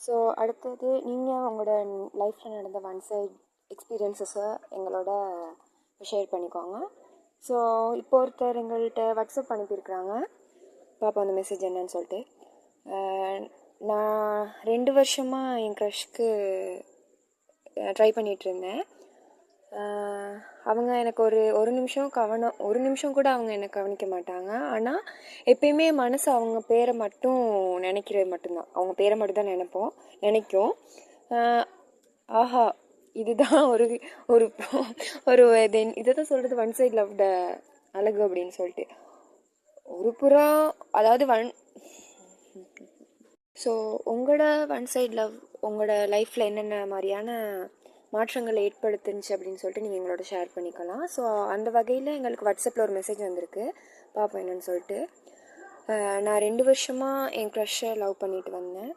So அடுத்தது நீங்கள் உங்களோட லைஃப்பில் நடந்த ஒன் சைட் எக்ஸ்பீரியன்ஸஸை எங்களோட ஷேர் பண்ணிக்கோங்க. ஸோ இப்போ ஒருத்தர் எங்கள்கிட்ட வாட்ஸ்அப் அனுப்பியிருக்கிறாங்க, பாப்பா அந்த மெசேஜ் என்னன்னு சொல்லிட்டு. நான் 2 வருஷமாக என் க்ரஷ்க்கு ட்ரை பண்ணிகிட்ருந்தேன். அவங்க எனக்கு ஒரு நிமிஷம் கூட அவங்க என்னை கவனிக்க மாட்டாங்க. ஆனால் எப்பயுமே மனசு அவங்க பேரை மட்டும் நினைக்கிறது மட்டும்தான், அவங்க பேரை மட்டும்தான் நினைக்கும். ஆஹா, இதுதான் ஒரு ஒரு ஒரு இதை தான் சொல்கிறது ஒன் சைட் லவ்ட அழகு அப்படின்னு சொல்லிட்டு. ஒரு புறம் அதாவது ஸோ உங்களோட ஒன் சைட் லவ் உங்களோட லைஃப்பில் என்னென்ன மாதிரியான மாற்றங்கள் ஏற்படுத்துச்சு அப்படின்னு சொல்லிட்டு நீங்கள் எங்களோட ஷேர் பண்ணிக்கலாம். ஸோ அந்த வகையில் எங்களுக்கு வாட்ஸ்அப்பில் ஒரு மெசேஜ் வந்திருக்கு, பார்ப்போம் என்னன்னு சொல்லிட்டு. நான் 2 வருஷமாக என் க்ரஷ்ஷை லவ் பண்ணிட்டு வந்தேன்.